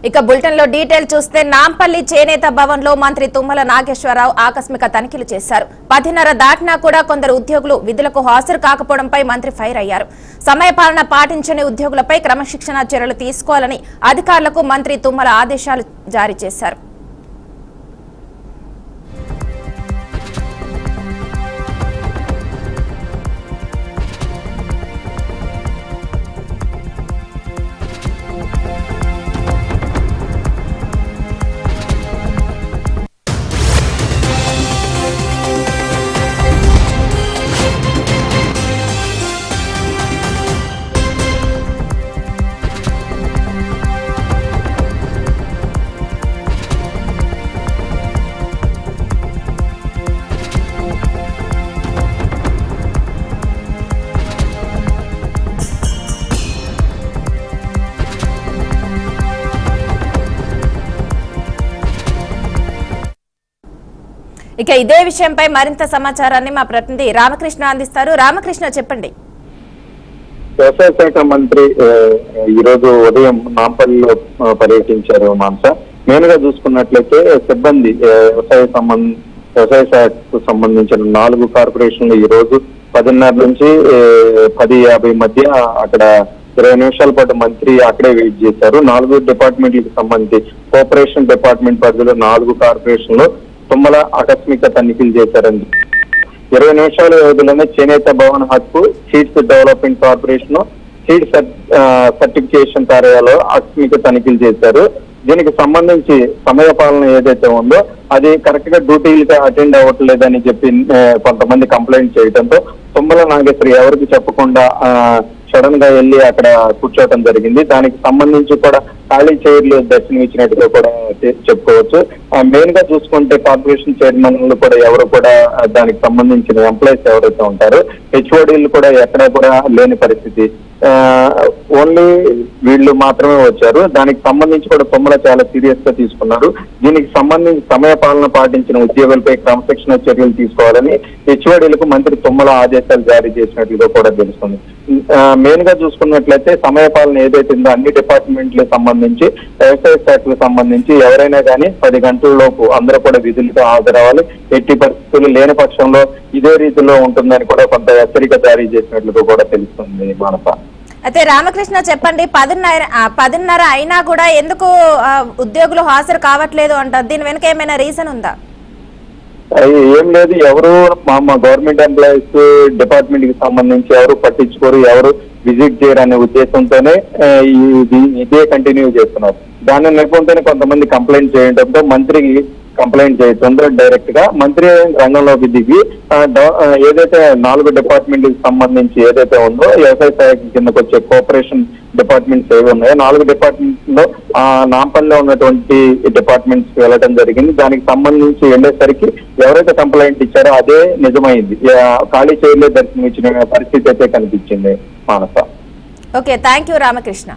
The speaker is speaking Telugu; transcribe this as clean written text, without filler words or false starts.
ఇక బులెటిన్ లో డీటెయిల్ చూస్తే నాంపల్లి చేనేత భవన్ లో మంత్రి తుమ్మల నాగేశ్వరరావు ఆకస్మిక తనిఖీలు చేశారు. 10:30 దాటినా కూడా కొందరు ఉద్యోగులు విధులకు హాజరు కాకపోవడంపై మంత్రి ఫైర్ అయ్యారు. సమయపాలన పాటించని ఉద్యోగులపై క్రమశిక్షణ చర్యలు తీసుకోవాలని అధికారులకు మంత్రి తుమ్మల ఆదేశాలు జారీ చేశారు. ఇక ఇదే విషయంపై మరింత సమాచారాన్ని మా ప్రతినిధి రామకృష్ణ అందిస్తారు. రామకృష్ణ, చెప్పండి. వ్యవసాయ శాఖ మంత్రి ఈరోజు ఉదయం నాంపల్లిలో పర్యటించారు. మాంస మెయిన్ గా చూసుకున్నట్లయితే సిబ్బంది వ్యవసాయ శాఖకు సంబంధించిన 4 కార్పొరేషన్లు ఈ రోజు 10:30 నుంచి 10:50 మధ్య అక్కడ 20 నిమిషాల పాటు మంత్రి అక్కడే వెయిట్ చేశారు. 4 డిపార్ట్మెంట్లకు సంబంధించి కోఆపరేషన్ డిపార్ట్మెంట్ పరిధిలో 4 కార్పొరేషన్లు తుమ్మల ఆకస్మిక తనిఖీలు చేశారండి. 20 నిమిషాల వ్యవధిలోనే చేనేత భవన్ హక్కు, seeds development corporation, seed certification కార్యాలయంలో ఆకస్మిక తనిఖీలు చేశారు. దీనికి సంబంధించి సమయ పాలన ఏదైతే ఉందో అది కరెక్ట్ గా డ్యూటీలకు అటెండ్ అవ్వట్లేదని చెప్పి కొంతమంది కంప్లైంట్ చేయడంతో తుమ్మల నాగేశ్వరి ఎవరికి చెప్పకుండా సడన్ గా వెళ్లి అక్కడ కూర్చోవడం జరిగింది. దానికి సంబంధించి కూడా ఖాళీ చైర్లు దర్శనమిచ్చినట్టుగా కూడా చెప్పుకోవచ్చు. మెయిన్ గా చూసుకుంటే కార్పొరేషన్ చైర్మన్లు కూడా ఎవరు కూడా దానికి సంబంధించిన ఎంప్లాయీస్ ఎవరైతే ఉంటారో హెచ్ఓడీలు కూడా ఎక్కడా కూడా లేని పరిస్థితి. ఓన్లీ వీళ్ళు మాత్రమే వచ్చారు. దానికి సంబంధించి కూడా తుమ్మల చాలా సీరియస్ గా తీసుకున్నారు. దీనికి సంబంధించి సమయ పాలన పాటించిన ఉద్యోగులపై క్రమశిక్షణ చర్యలు తీసుకోవాలని హెచ్ఓడీలకు మంత్రి తుమ్మల ఆదేశాలు జారీ చేసినట్లుగా కూడా తెలుస్తుంది. మెయిన్ గా చూసుకున్నట్లయితే సమయ పాలన ఏదైతే ఉందో అన్ని డిపార్ట్మెంట్లకు సంబంధించి వ్యవసాయ శాఖకు సంబంధించి ఎవరైనా కానీ 10 గంటల లోపు అందరూ కూడా విధులకు హాజరవ్వాలి. ఎట్టి పరిస్థితులు లేని పక్షంలో ఇదే రీతిలో ఉంటుందని కూడా కొంత హెచ్చరిక జారీ చేసినట్లుగా కూడా తెలుస్తుంది. మానస, అయితే రామకృష్ణ చెప్పండి, 10:30 అయినా కూడా ఎందుకు ఉద్యోగులు హాజరు కావట్లేదు అంటారు? దీని వెనుక ఏమైనా రీజన్ ఉందా? ఏం లేదు, ఎవరు మా గవర్నమెంట్ ఎంప్లాయీస్ డిపార్ట్మెంట్ కి సంబంధించి ఎవరు పట్టించుకోరు, ఎవరు విజిట్ చేయరు అనే ఉద్దేశంతోనే ఇదే కంటిన్యూ చేస్తున్నారు. దాని నేపథ్యంతోనే కొంతమంది కంప్లైంట్ చేయడంతో మంత్రికి కంప్లైంట్ చేయడంతో డైరెక్ట్ గా మంత్రి రంగంలోకి దిగి ఏదైతే 4 డిపార్ట్మెంట్ కి సంబంధించి ఏదైతే ఉందో వ్యవసాయ శాఖ కిందకు వచ్చే కోఆపరేషన్ డిపార్ట్మెంట్స్ ఏవి ఉన్నాయో 4 డిపార్ట్మెంట్స్ లో నాంపల్లిలో ఉన్నటువంటి డిపార్ట్మెంట్స్ వెళ్ళడం జరిగింది. దానికి సంబంధించి వెళ్ళేసరికి ఎవరైతే కంప్లైంట్ ఇచ్చారో అదే నిజమైంది. ఖాళీ చైర్లే దర్శనం ఇచ్చిన పరిస్థితి అయితే కనిపించింది. మానస, ఓకే, థ్యాంక్ యూ రామకృష్ణ.